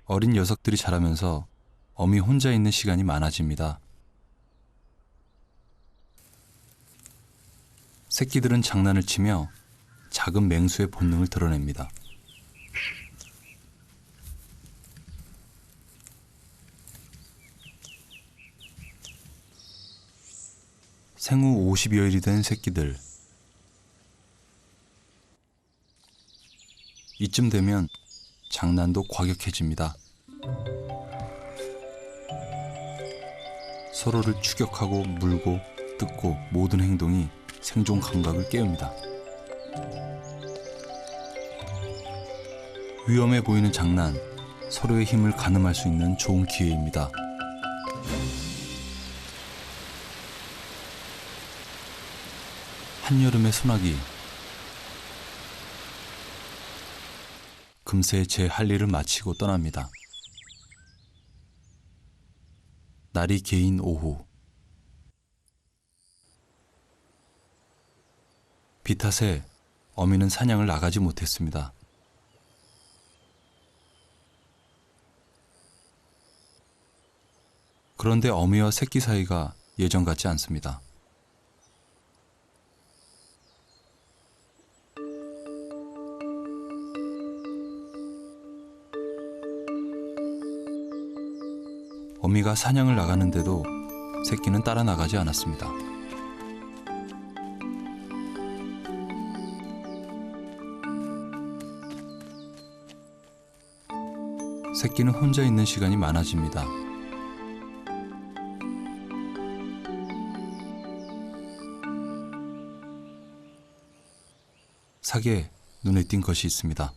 어린 녀석들이 자라면서 어미 혼자 있는 시간이 많아집니다. 새끼들은 장난을 치며 작은 맹수의 본능을 드러냅니다. 생후 50여일이 된 새끼들. 이쯤 되면 장난도 과격해집니다. 서로를 추격하고 물고 뜯고 모든 행동이 생존 감각을 깨웁니다. 위험해 보이는 장난, 서로의 힘을 가늠할 수 있는 좋은 기회입니다. 한여름의 소나기. 금세 제 할 일을 마치고 떠납니다. 날이 개인 오후. 비 탓에 어미는 사냥을 나가지 못했습니다. 그런데 어미와 새끼 사이가 예전 같지 않습니다. 어미가 사냥을 나가는데도 새끼는 따라 나가지 않았습니다. 새끼는 혼자 있는 시간이 많아집니다. 사계에 눈에 띈 것이 있습니다.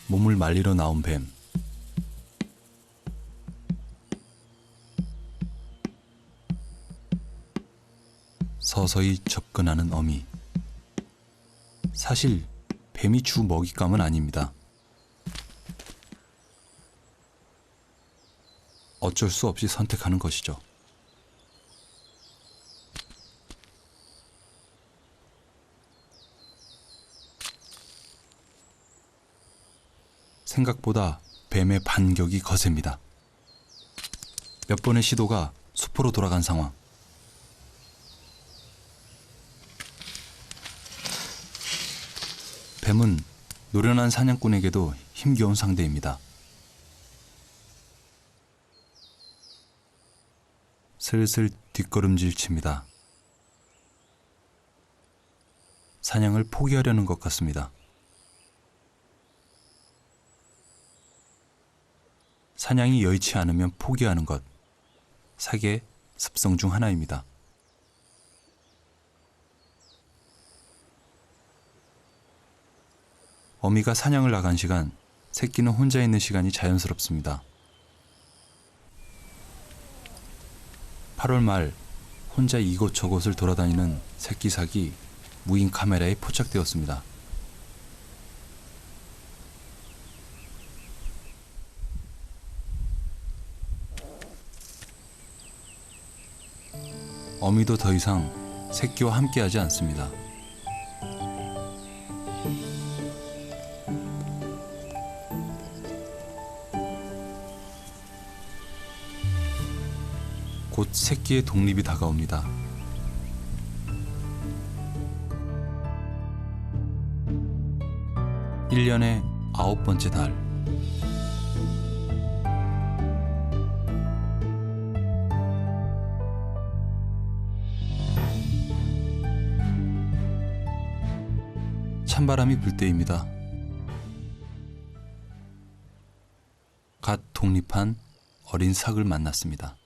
몸을 말리러 나온 뱀. 서서히 접근하는 어미. 사실 뱀이 주 먹잇감은 아닙니다. 어쩔 수 없이 선택하는 것이죠. 생각보다 뱀의 반격이 거셉니다. 몇 번의 시도가 수포로 돌아간 상황. 뱀은 노련한 사냥꾼에게도 힘겨운 상대입니다. 슬슬 뒷걸음질 칩니다. 사냥을 포기하려는 것 같습니다. 사냥이 여의치 않으면 포기하는 것, 사계의 습성 중 하나입니다. 어미가 사냥을 나간 시간, 새끼는 혼자 있는 시간이 자연스럽습니다. 8월 말 혼자 이곳저곳을 돌아다니는 새끼 사기 무인 카메라에 포착되었습니다. 어미도 더 이상 새끼와 함께하지 않습니다. 곧 새끼의 독립이 다가옵니다. 일 년의 9번째 달. 찬바람이 불 때입니다. 갓 독립한 어린 삭을 만났습니다.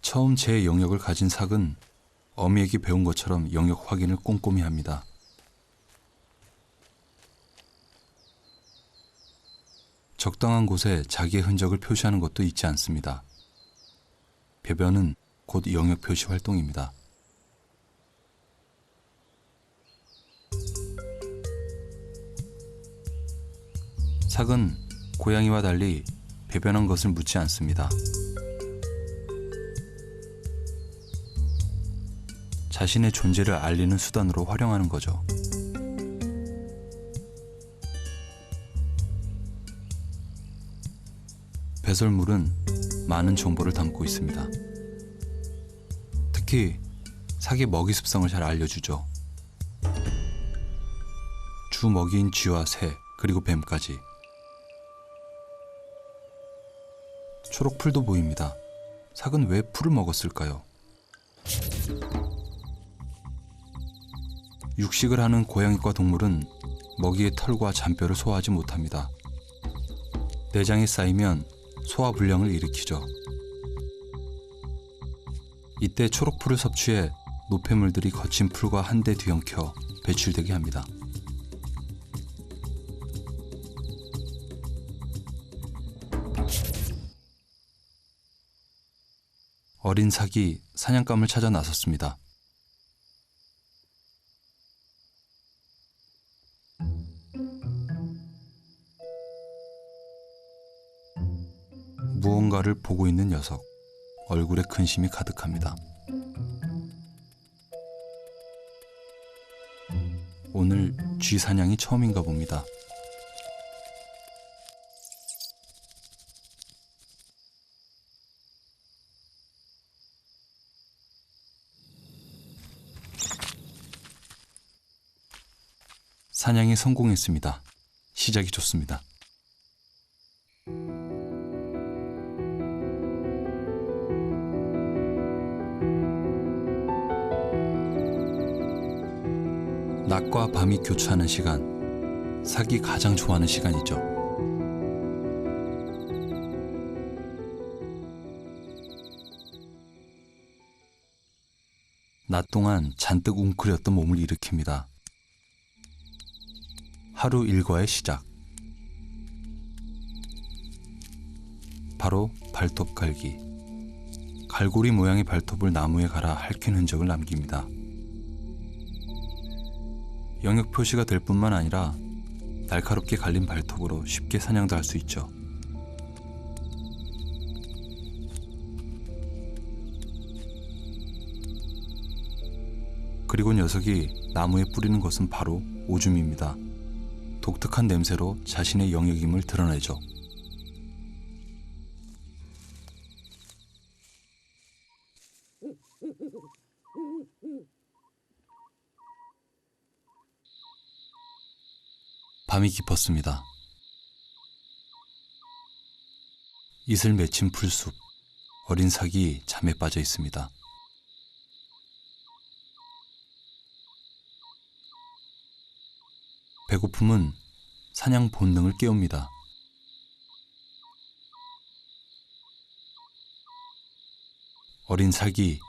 처음 제 영역을 가진 삭은 어미에게 배운 것처럼 영역 확인을 꼼꼼히 합니다. 적당한 곳에 자기의 흔적을 표시하는 것도 잊지 않습니다. 배변은 곧 영역 표시 활동입니다. 삭은 고양이와 달리 배변한 것을 묻지 않습니다. 자신의 존재를 알리는 수단으로 활용하는 거죠. 배설물은 많은 정보를 담고 있습니다. 특히 삭의 먹이 습성을 잘 알려주죠. 주 먹이인 쥐와 새, 그리고 뱀까지. 초록풀도 보입니다. 삭은 왜 풀을 먹었을까요? 육식을 하는 고양이과 동물은 먹이의 털과 잔뼈를 소화하지 못합니다. 내장이 쌓이면 소화불량을 일으키죠. 이때 초록풀을 섭취해 노폐물들이 거친 풀과 한데 뒤엉켜 배출되게 합니다. 어린 삭이 사냥감을 찾아 나섰습니다. 무언가를 보고 있는 녀석. 얼굴에 근심이 가득합니다. 오늘 쥐 사냥이 처음인가 봅니다. 사냥에 성공했습니다. 시작이 좋습니다. 낮과 밤이 교차하는 시간, 삭이 가장 좋아하는 시간이죠. 낮 동안 잔뜩 웅크렸던 몸을 일으킵니다. 하루 일과의 시작. 바로 발톱 갈기. 갈고리 모양의 발톱을 나무에 갈아 핥힌 흔적을 남깁니다. 영역 표시가 될 뿐만 아니라 날카롭게 갈린 발톱으로 쉽게 사냥도 할 수 있죠. 그리고 녀석이 나무에 뿌리는 것은 바로 오줌입니다. 독특한 냄새로 자신의 영역임을 드러내죠. 밤이 깊었습니다. 이슬 맺힌 풀숲, 어린 삭이 잠에 빠져 있습니다. 배고픔은 사냥 본능을 깨웁니다. 어린 삭이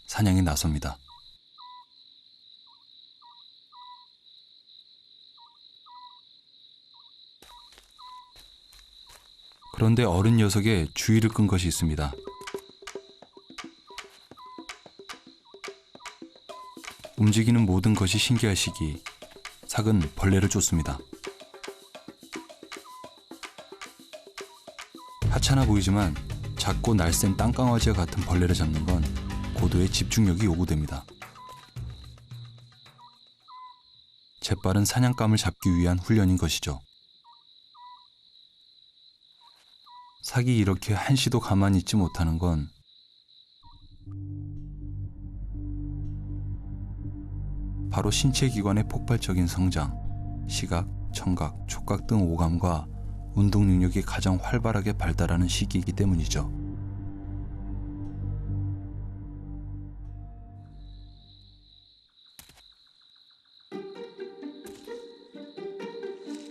사냥에 나섭니다. 그런데 어린 녀석에 주의를 끈 것이 있습니다. 움직이는 모든 것이 신기할 시기, 삭은 벌레를 쫓습니다. 하찮아 보이지만 작고 날쌘 땅강아지와 같은 벌레를 잡는 건 고도의 집중력이 요구됩니다. 재빠른 사냥감을 잡기 위한 훈련인 것이죠. 삭이 이렇게 한시도 가만히 있지 못하는 건 바로 신체 기관의 폭발적인 성장, 시각, 청각, 촉각 등 오감과 운동 능력이 가장 활발하게 발달하는 시기이기 때문이죠.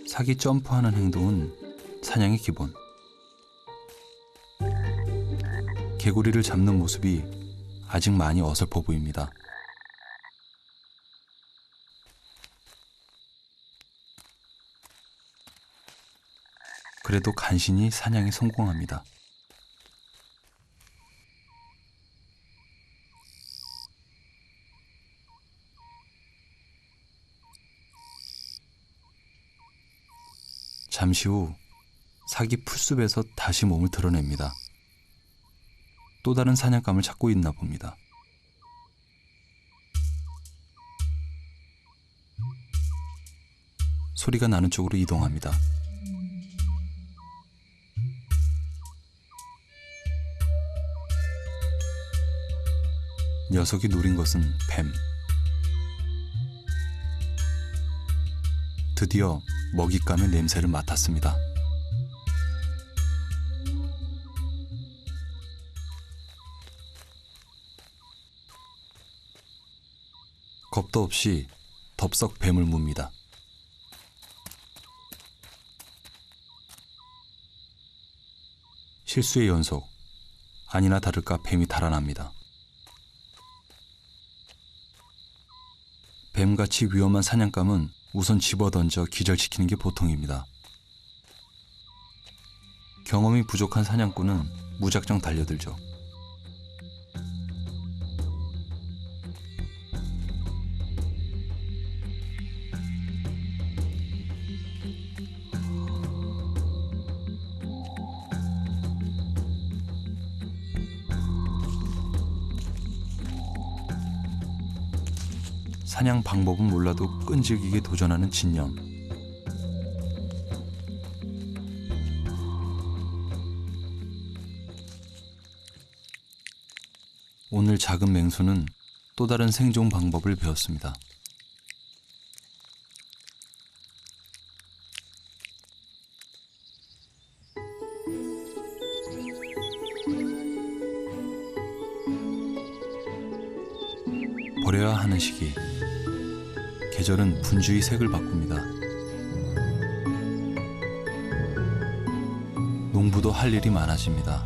삭이 점프하는 행동은 사냥의 기본. 개구리를 잡는 모습이 아직 많이 어설퍼 보입니다. 그래도 간신히 사냥에 성공합니다. 잠시 후 삭이 풀숲에서 다시 몸을 드러냅니다. 또 다른 사냥감을 찾고 있나 봅니다. 소리가 나는 쪽으로 이동합니다. 녀석이 노린 것은 뱀. 드디어 먹잇감의 냄새를 맡았습니다. 겁도 없이 덥석 뱀을 뭅니다. 실수의 연속. 아니나 다를까 뱀이 달아납니다. 뱀같이 위험한 사냥감은 우선 집어던져 기절시키는 게 보통입니다. 경험이 부족한 사냥꾼은 무작정 달려들죠. 사냥 방법은 몰라도 끈질기게 도전하는 진념. 오늘 작은 맹수는 또 다른 생존 방법을 배웠습니다. 버려야 하는 시기. 계절은 분주히 색을 바꿉니다. 농부도 할 일이 많아집니다.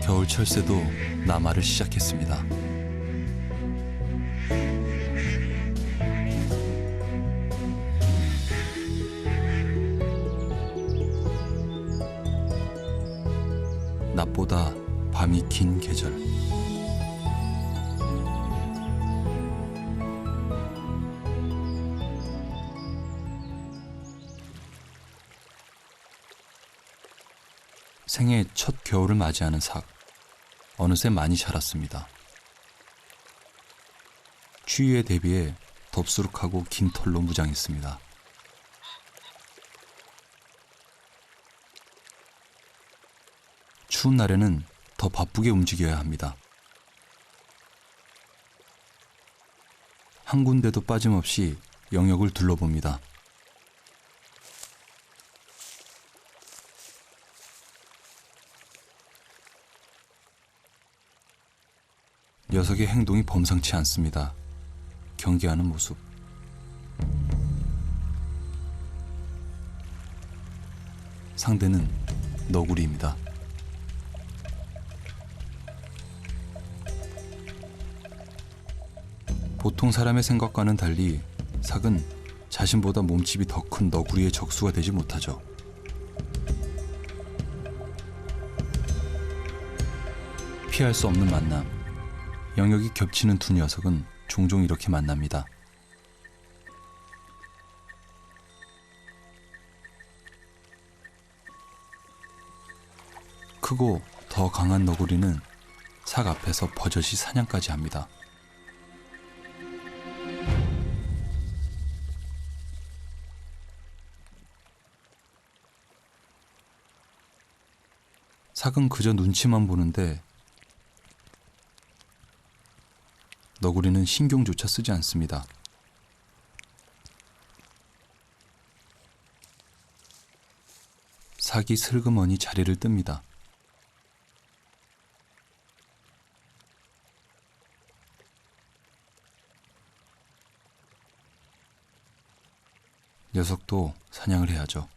겨울 철새도 남하를 시작했습니다. 낮보다 밤이 긴 계절. 생애 첫 겨울을 맞이하는 삭. 어느새 많이 자랐습니다. 추위에 대비해 덥수룩하고 긴 털로 무장했습니다. 추운 날에는 더 바쁘게 움직여야 합니다. 한 군데도 빠짐없이 영역을 둘러봅니다. 녀석의 행동이 범상치 않습니다. 경계하는 모습. 상대는 너구리입니다. 보통 사람의 생각과는 달리 삭은 자신보다 몸집이 더 큰 너구리의 적수가 되지 못하죠. 피할 수 없는 만남. 영역이 겹치는 두 녀석은 종종 이렇게 만납니다. 크고 더 강한 너구리는 삭 앞에서 버젓이 사냥까지 합니다. 삭은 그저 눈치만 보는데 너구리는 신경조차 쓰지 않습니다. 삭이 슬그머니 자리를 뜹니다. 녀석도 사냥을 해야죠.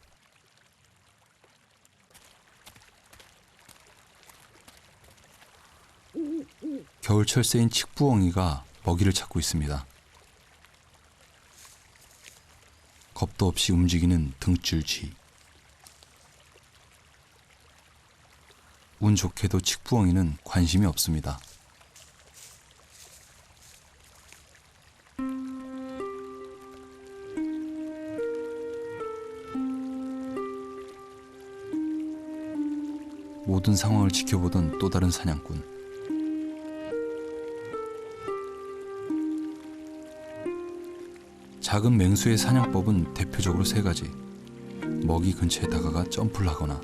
겨울 철새인 칡부엉이가 먹이를 찾고 있습니다. 겁도 없이 움직이는 등줄쥐. 운 좋게도 칡부엉이는 관심이 없습니다. 모든 상황을 지켜보던 또 다른 사냥꾼. 작은 맹수의 사냥법은 대표적으로 세 가지. 먹이 근처에 다가가 점프를 하거나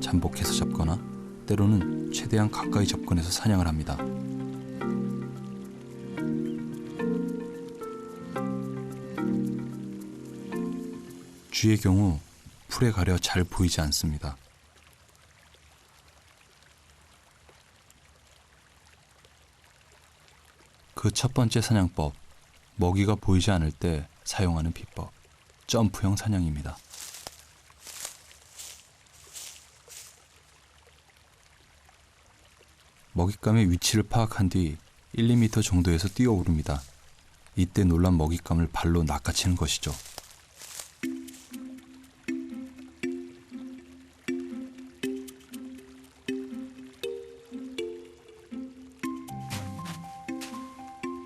잠복해서 잡거나 때로는 최대한 가까이 접근해서 사냥을 합니다. 쥐의 경우 풀에 가려 잘 보이지 않습니다. 그 첫 번째 사냥법, 먹이가 보이지 않을 때 사용하는 비법, 점프형 사냥입니다. 먹잇감의 위치를 파악한 뒤 1, 2m 정도에서 뛰어오릅니다. 이때 놀란 먹잇감을 발로 낚아채는 것이죠.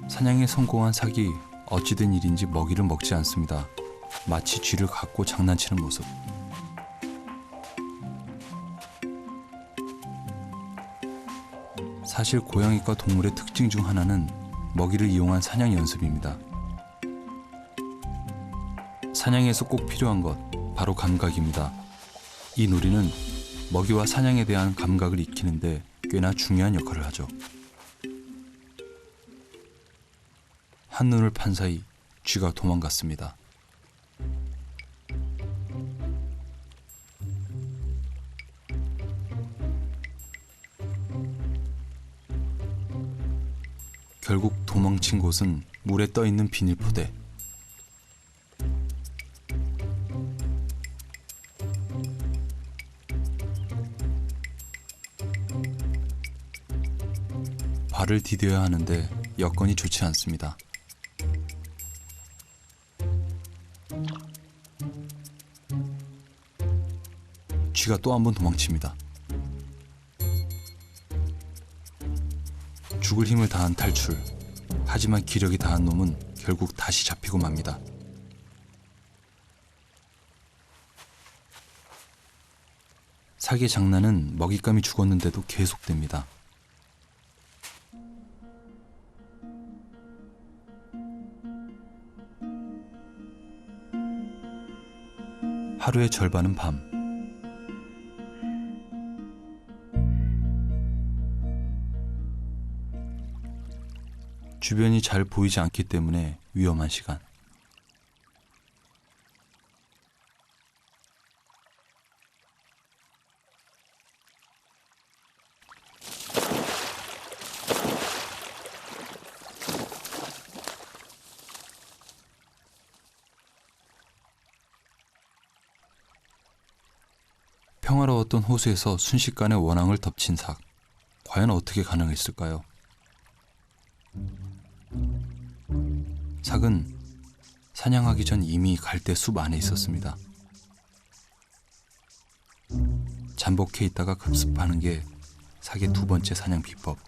사냥에 성공한 삭이 어찌된 일인지 먹이를 먹지 않습니다. 마치 쥐를 갖고 장난치는 모습. 사실 고양이과 동물의 특징 중 하나는 먹이를 이용한 사냥 연습입니다. 사냥에서 꼭 필요한 것, 바로 감각입니다. 이 놀이는 먹이와 사냥에 대한 감각을 익히는데 꽤나 중요한 역할을 하죠. 한눈을 판 사이 쥐가 도망갔습니다. 결국 도망친 곳은 물에 떠있는 비닐포대. 발을 디뎌야 하는데 여건이 좋지 않습니다. 쥐가 또 한 번 도망칩니다. 죽을 힘을 다한 탈출. 하지만 기력이 다한 놈은 결국 다시 잡히고 맙니다. 사기의 장난은 먹잇감이 죽었는데도 계속됩니다. 하루의 절반은 밤. 주변이 잘 보이지 않기 때문에 위험한 시간. 평화로웠던 호수에서 순식간에 원앙을 덮친 삭. 과연 어떻게 가능했을까요? 삭은 사냥하기 전 이미 갈대 숲 안에 있었습니다. 잠복해 있다가 급습하는 게 삭의 두 번째 사냥 비법.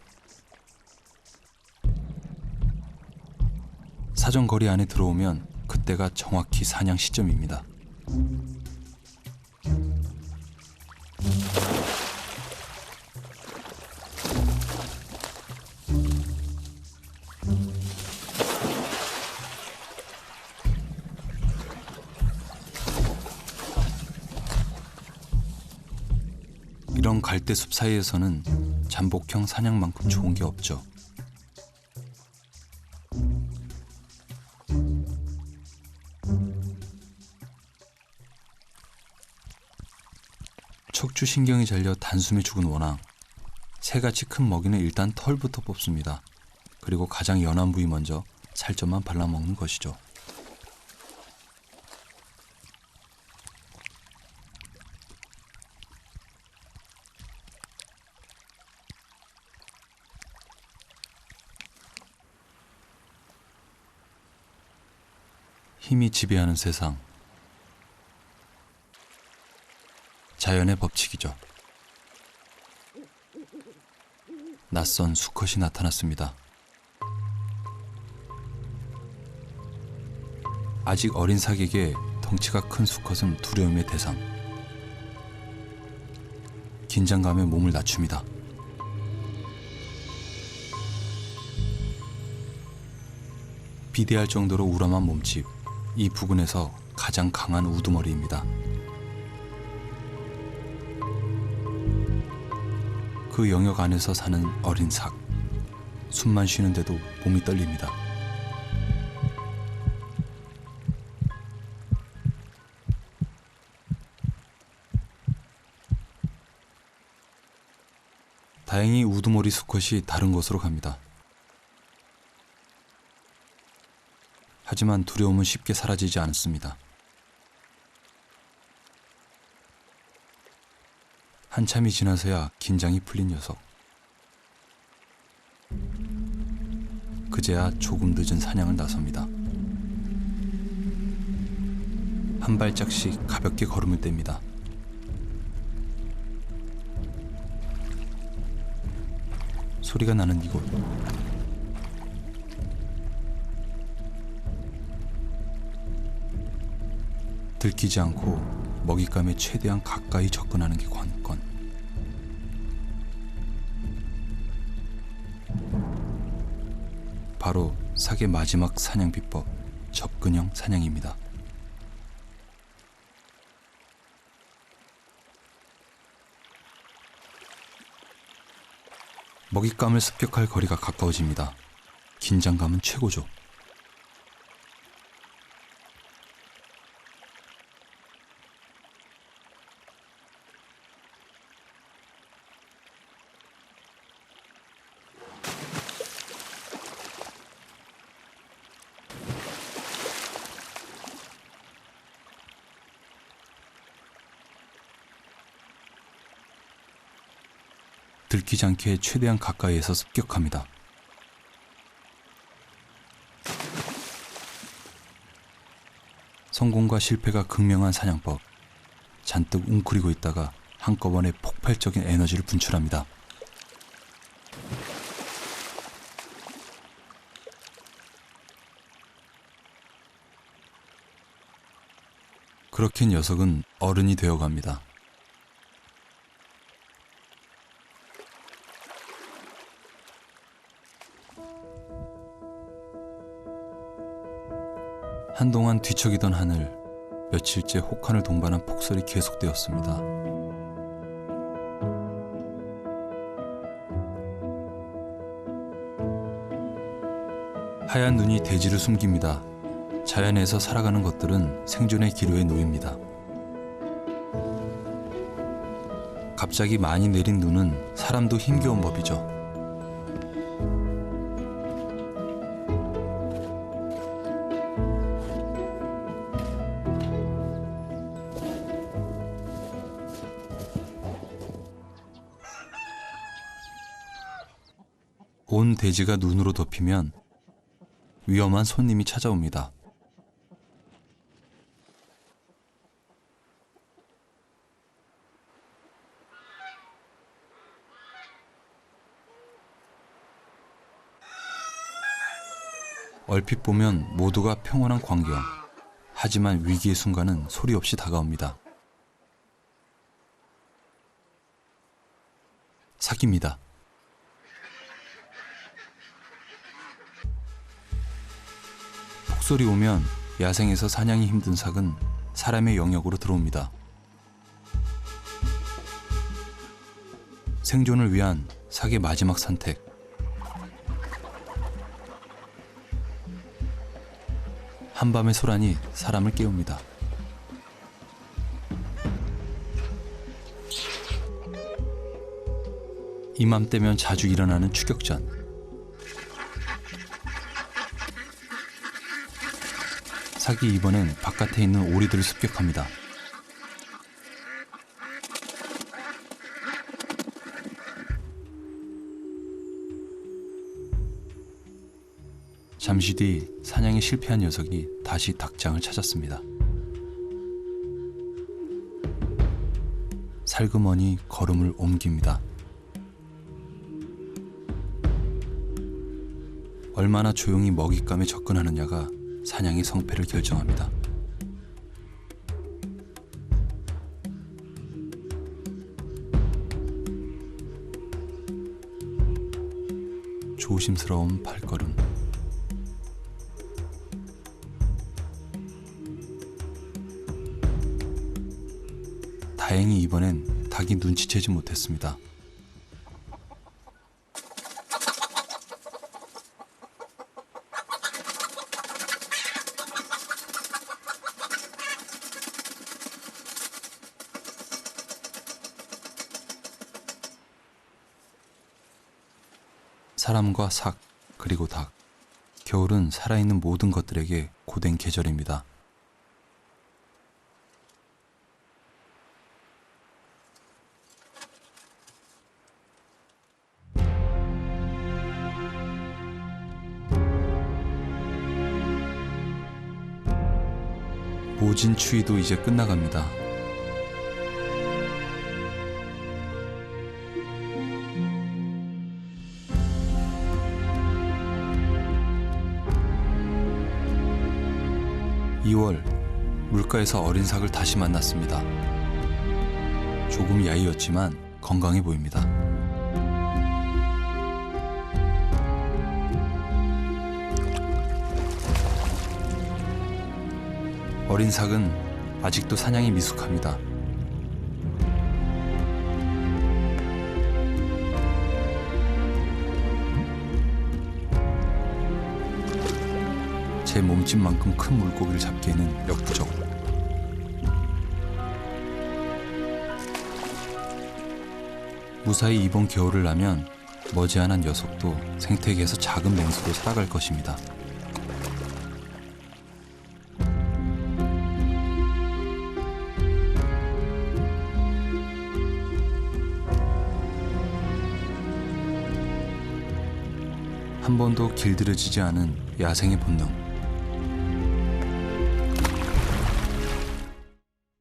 사정거리 안에 들어오면 그때가 정확히 사냥 시점입니다. 이런 갈대숲 사이에서는 잠복형 사냥만큼 좋은 게 없죠. 척추신경이 잘려 단숨에 죽은 원앙. 새같이 큰 먹이는 일단 털부터 뽑습니다. 그리고 가장 연한 부위 먼저 살점만 발라먹는 것이죠. 힘이 지배하는 세상. 자연의 법칙이죠. 낯선 수컷이 나타났습니다. 아직 어린 삭에게 덩치가 큰 수컷은 두려움의 대상. 긴장감에 몸을 낮춥니다. 비대할 정도로 우람한 몸집, 이 부근에서 가장 강한 우두머리입니다. 그 영역 안에서 사는 어린 삭, 숨만 쉬는데도 몸이 떨립니다. 다행히 우두머리 수컷이 다른 곳으로 갑니다. 하지만 두려움은 쉽게 사라지지 않습니다. 한참이 지나서야 긴장이 풀린 녀석. 그제야 조금 늦은 사냥을 나섭니다. 한 발짝씩 가볍게 걸음을 뗍니다. 소리가 나는 이곳. 들키지 않고 먹잇감에 최대한 가까이 접근하는 게 관건. 바로 삭의 마지막 사냥 비법, 접근형 사냥입니다. 먹잇감을 습격할 거리가 가까워집니다. 긴장감은 최고죠. 들키지 않게 최대한 가까이에서 습격합니다. 성공과 실패가 극명한 사냥법. 잔뜩 웅크리고 있다가 한꺼번에 폭발적인 에너지를 분출합니다. 그렇게 녀석은 어른이 되어갑니다. 한동안 뒤척이던 하늘, 며칠째 혹한을 동반한 폭설이 계속되었습니다. 하얀 눈이 대지를 숨깁니다. 자연에서 살아가는 것들은 생존의 기로에 놓입니다. 갑자기 많이 내린 눈은 사람도 힘겨운 법이죠. 온 대지가 눈으로 덮이면 위험한 손님이 찾아옵니다. 얼핏 보면 모두가 평온한 광경. 하지만 위기의 순간은 소리 없이 다가옵니다. 삭입니다. 폭설이 오면 야생에서 사냥이 힘든 삭은 사람의 영역으로 들어옵니다. 생존을 위한 삭의 마지막 선택. 한밤의 소란이 사람을 깨웁니다. 이맘때면 자주 일어나는 추격전. 삭이 이번엔 바깥에 있는 오리들을 습격합니다. 잠시 뒤 사냥에 실패한 녀석이 다시 닭장을 찾았습니다. 살그머니 걸음을 옮깁니다. 얼마나 조용히 먹잇감에 접근하느냐가 사냥의 성패를 결정합니다. 조심스러운 발걸음. 다행히 이번엔 닭이 눈치채지 못했습니다. 사람과 삭, 그리고 닭. 겨울은 살아있는 모든 것들에게 고된 계절입니다. 모진 추위도 이제 끝나갑니다. (2월) 물가에서 어린 삭을 다시 만났습니다. 조금 야위었지만 건강해 보입니다. 어린 삭은 아직도 사냥이 미숙합니다. 제 몸집만큼 큰 물고기를 잡기에는 역부족. 무사히 이번 겨울을 나면 머지않은 녀석도 생태계에서 작은 맹수로 살아갈 것입니다. 한 번도 길들여지지 않은 야생의 본능.